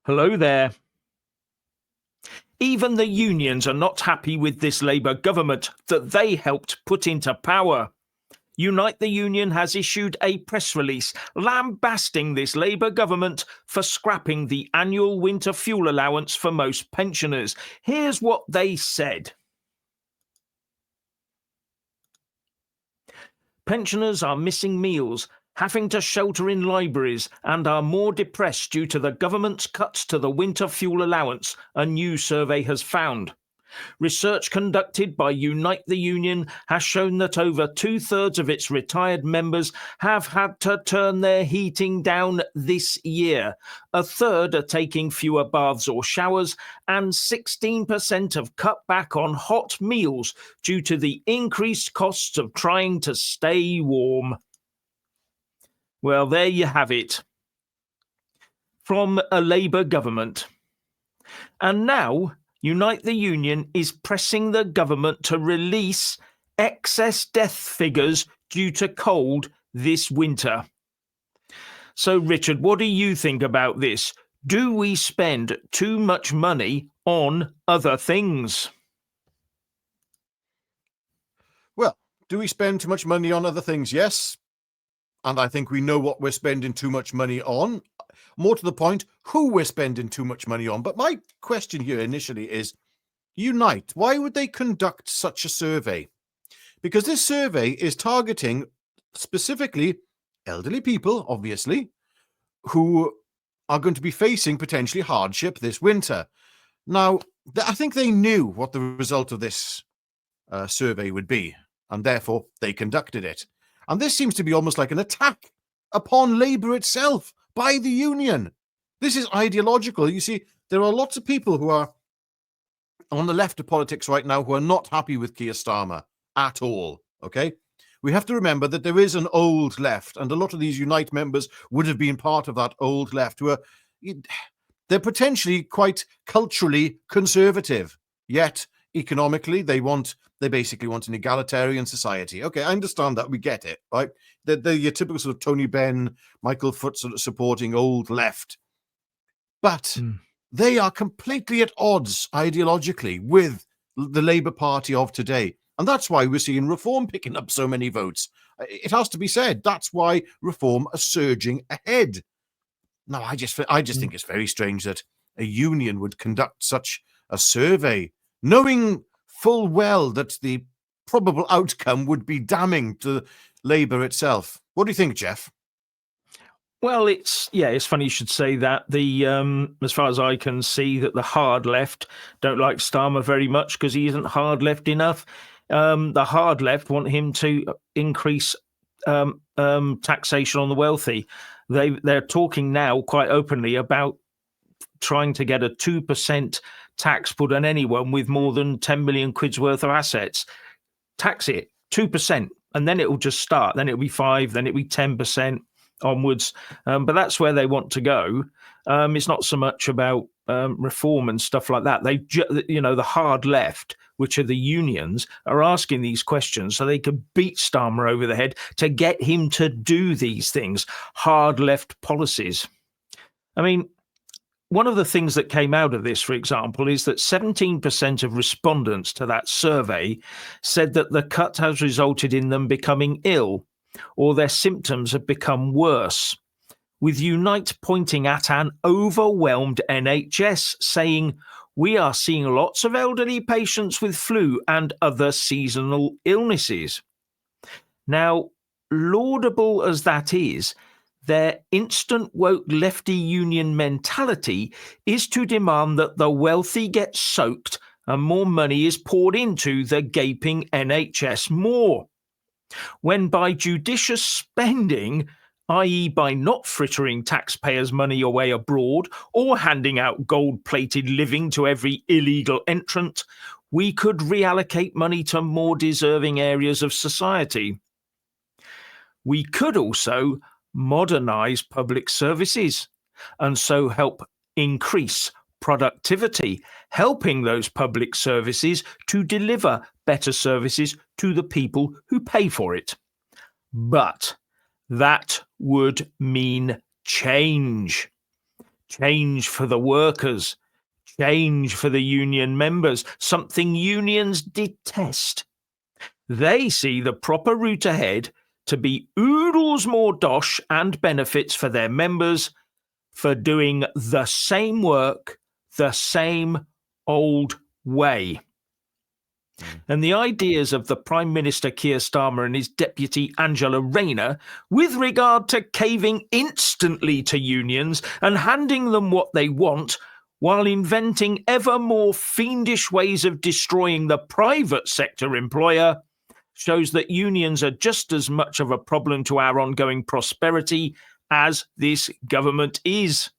Hello there. Even the unions are not happy with this Labour government that they helped put into power. Unite the Union has issued a press release lambasting this Labour government for scrapping the annual winter fuel allowance for most pensioners. Here's what they said. Pensioners are missing meals, having to shelter in libraries, and are more depressed due to the government's cuts to the winter fuel allowance, a new survey has found. Research conducted by Unite the Union has shown that over 2/3 of its retired members have had to turn their heating down this year. A third are taking fewer baths or showers, and 16% have cut back on hot meals due to the increased costs of trying to stay warm. Well, there you have it. From a Labour government. And now Unite the Union is pressing the government to release excess death figures due to cold this winter. So, Richard, what do you think about this? Do we spend too much money on other things? Well, do we spend too much money on other things? Yes. And I think we know what we're spending too much money on. More to the point, who we're spending too much money on. But my question here initially is, Unite, why would they conduct such a survey? Because this survey is targeting specifically elderly people, obviously, who are going to be facing potentially hardship this winter. Now, I think they knew what the result of this survey would be, and therefore they conducted it. And this seems to be almost like an attack upon Labour itself by the union. This is ideological. You see, there are lots of people who are on the left of politics right now who are not happy with Keir Starmer at all, okay? We have to remember that there is an old left, and a lot of these Unite members would have been part of that old left who are, they're potentially quite culturally conservative, yet economically they basically want an egalitarian society. Okay, I understand that. We get it, right? They're your typical sort of Tony Benn, Michael Foot sort of supporting old left. But they are completely at odds ideologically with the Labour Party of today. And that's why we're seeing Reform picking up so many votes. It has to be said. That's why Reform are surging ahead. Now, I just think it's very strange that a union would conduct such a survey, knowing full well that the probable outcome would be damning to Labour itself. What do you think, Jeff? Well, it's funny you should say that. As far as I can see, that the hard left don't like Starmer very much because he isn't hard left enough. The hard left want him to increase taxation on the wealthy. They're talking now quite openly about trying to get a 2% tax put on anyone with more than 10 million quid's worth of assets. Tax it 2%, and then it will just start. Then it'll be 5%, then it'll be 10% onwards. But that's where they want to go. It's not so much about reform and stuff like that. The hard left, which are the unions, are asking these questions so they could beat Starmer over the head to get him to do these things, hard left policies. I mean, one of the things that came out of this, for example, is that 17% of respondents to that survey said that the cut has resulted in them becoming ill or their symptoms have become worse, with Unite pointing at an overwhelmed NHS, saying, "We are seeing lots of elderly patients with flu and other seasonal illnesses." Now, laudable as that is, their instant woke lefty union mentality is to demand that the wealthy get soaked and more money is poured into the gaping NHS more, when by judicious spending, i.e. by not frittering taxpayers' money away abroad or handing out gold-plated living to every illegal entrant, we could reallocate money to more deserving areas of society. We could also modernise public services and so help increase productivity, helping those public services to deliver better services to the people who pay for it. But that would mean change. change for the workers, change for the union members, something unions detest. They see the proper route ahead to be oodles more dosh and benefits for their members for doing the same work the same old way. And the ideas of the Prime Minister Keir Starmer and his deputy Angela Rayner with regard to caving instantly to unions and handing them what they want while inventing ever more fiendish ways of destroying the private sector employer shows that unions are just as much of a problem to our ongoing prosperity as this government is.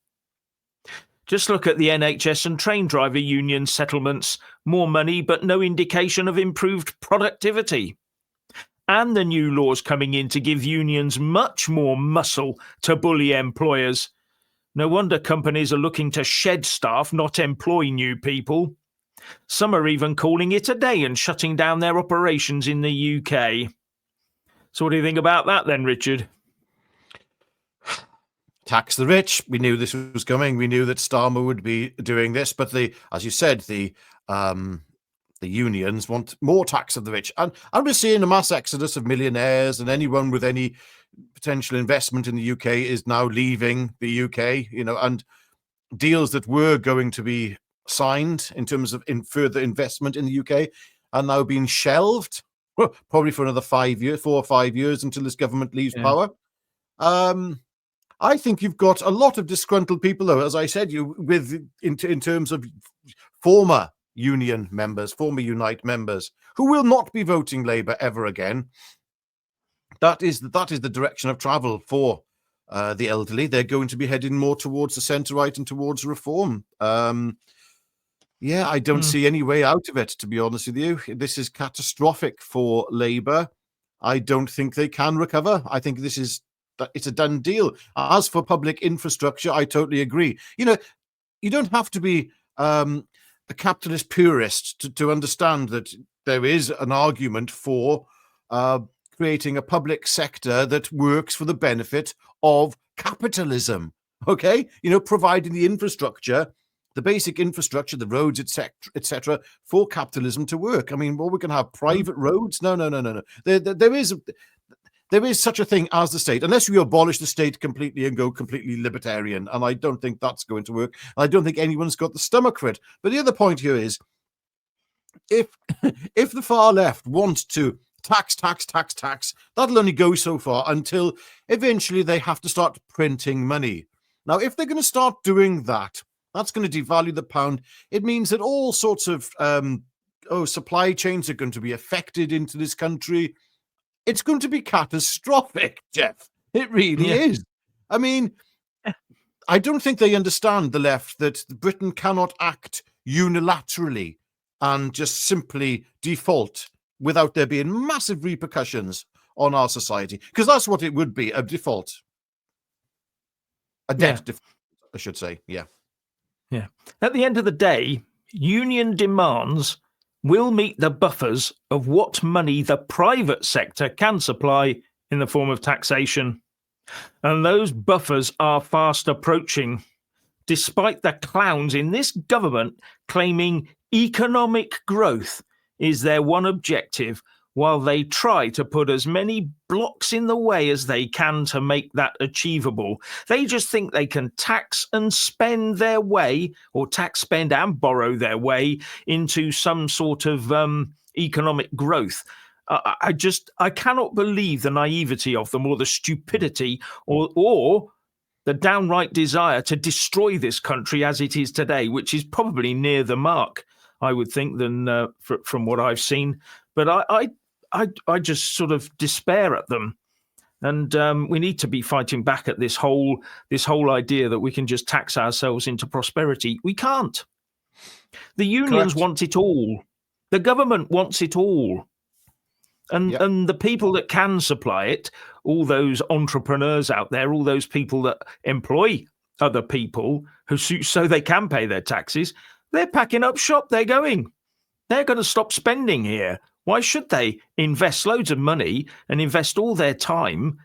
Just look at the NHS and train driver union settlements. More money, but no indication of improved productivity. And the new laws coming in to give unions much more muscle to bully employers. No wonder companies are looking to shed staff, not employ new people. Some are even calling it a day and shutting down their operations in the UK. So what do you think about that then, Richard? Tax the rich. We knew this was coming. We knew that Starmer would be doing this, but as you said, the unions want more tax of the rich, and we're seeing a mass exodus of millionaires, and anyone with any potential investment in the UK is now leaving the UK. And deals that were going to be signed in terms of further investment in the UK are now being shelved, probably for another 4 or 5 years until this government leaves power. I think you've got a lot of disgruntled people, though, as I said, in terms of former union members, former Unite members, who will not be voting Labour ever again. That is the direction of travel for the elderly. They're going to be heading more towards the centre-right and towards reform. I don't see any way out of it, to be honest with you. This is catastrophic for Labour. I don't think they can recover. I think it's a done deal. As for public infrastructure, I totally agree. You don't have to be a capitalist purist to understand that there is an argument for creating a public sector that works for the benefit of capitalism. Okay, providing the infrastructure, the basic infrastructure, the roads, etc., for capitalism to work. I mean, we can have private roads. No. There is such a thing as the state, unless we abolish the state completely and go completely libertarian. And I don't think that's going to work. I don't think anyone's got the stomach for it. But the other point here is, if the far left wants to tax, that'll only go so far until eventually they have to start printing money. Now, if they're going to start doing that, that's going to devalue the pound. It means that all sorts of supply chains are going to be affected into this country. It's going to be catastrophic, Jeff. It really is. I mean, I don't think they understand, the left, that Britain cannot act unilaterally and just simply default without there being massive repercussions on our society. Because that's what it would be, a default. A debt default, I should say. Yeah. At the end of the day, union demands will meet the buffers of what money the private sector can supply in the form of taxation. And those buffers are fast approaching, despite the clowns in this government claiming economic growth is their one objective, while they try to put as many blocks in the way as they can to make that achievable. They just think they can tax and spend their way, or tax, spend and borrow their way into some sort of economic growth. I cannot believe the naivety of them, or the stupidity, or the downright desire to destroy this country as it is today, which is probably near the mark, I would think, than from what I've seen. But I just sort of despair at them, and we need to be fighting back at this whole idea that we can just tax ourselves into prosperity. We can't. The unions want it all. The government wants it all. And the people that can supply it, all those entrepreneurs out there, all those people that employ other people so they can pay their taxes, they're packing up shop. They're going. They're going to stop spending here. Why should they invest loads of money and invest all their time,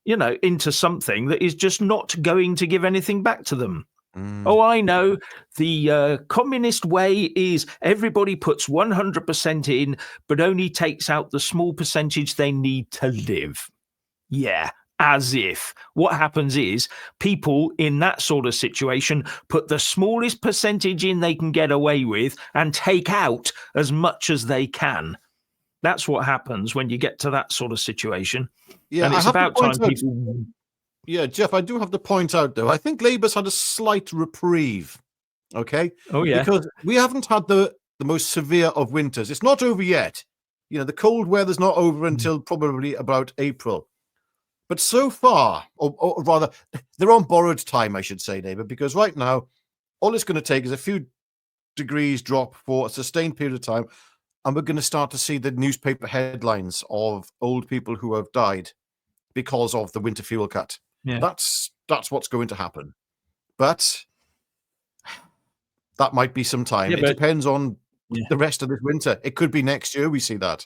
into something that is just not going to give anything back to them? Oh, I know. The communist way is everybody puts 100% in, but only takes out the small percentage they need to live. Yeah, as if. What happens is people in that sort of situation put the smallest percentage in they can get away with and take out as much as they can. That's what happens when you get to that sort of situation. Yeah, And I it's have to about point time out. people. Yeah, Jeff, I do have to point out though. I think Labour's had a slight reprieve. Okay, Oh, yeah. because we haven't had the most severe of winters. It's not over yet. You know, the cold weather's not over until probably about April. But so far, or rather, they're on borrowed time, I should say, David, because right now, all it's going to take is a few degrees drop for a sustained period of time, and we're going to start to see the newspaper headlines of old people who have died because of the winter fuel cut. Yeah. That's what's going to happen. But that might be some time. Yeah, It but depends on yeah, the rest of this winter. It could be next year we see that.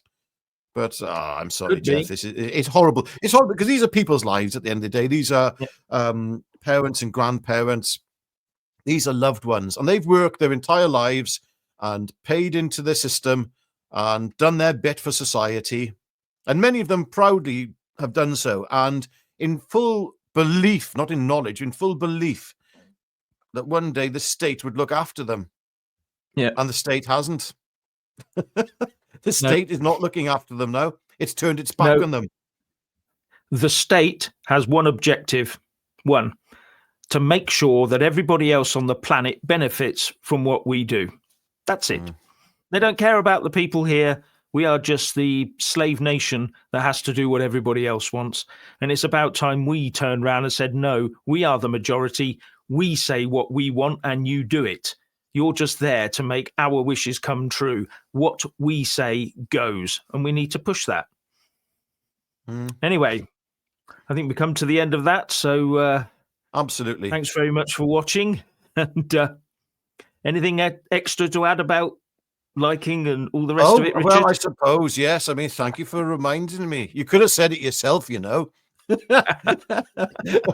But I'm sorry, could Jeff. be. It's horrible. It's horrible because these are people's lives at the end of the day. These are Yeah. parents and grandparents. These are loved ones, and they've worked their entire lives and paid into the system and done their bit for society. And many of them proudly have done so, and in full belief, not in knowledge, in full belief that one day the state would look after them. Yeah. And the state hasn't. The No. state is not looking after them now. It's turned its back No. on them. The state has one objective. One, to make sure that everybody else on the planet benefits from what we do. That's it. They don't care about the people here. We are just the slave nation that has to do what everybody else wants. And it's about time we turned around and said, no, we are the majority. We say what we want and you do it. You're just there to make our wishes come true. What we say goes. And we need to push that. Anyway, I think we come to the end of that. So Absolutely. thanks very much for watching. And anything extra to add about liking and all the rest of it, Richard? Well, I suppose, yes. I mean, thank you for reminding me. You could have said it yourself, you know.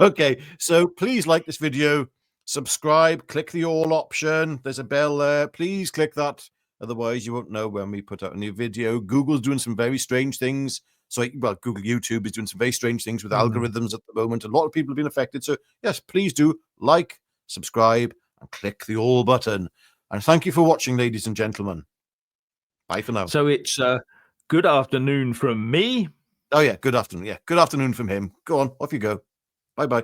Okay, so please like this video, subscribe, click the all option. There's a bell there. Please click that. Otherwise, you won't know when we put out a new video. Google's doing some very strange things. So, well, Google YouTube is doing some very strange things with algorithms at the moment. A lot of people have been affected. So, yes, please do like, subscribe, and click the all button. And thank you for watching, ladies and gentlemen. Bye for now. So it's good afternoon from me. Oh, yeah, good afternoon. Yeah, good afternoon from him. Go on, off you go. Bye-bye.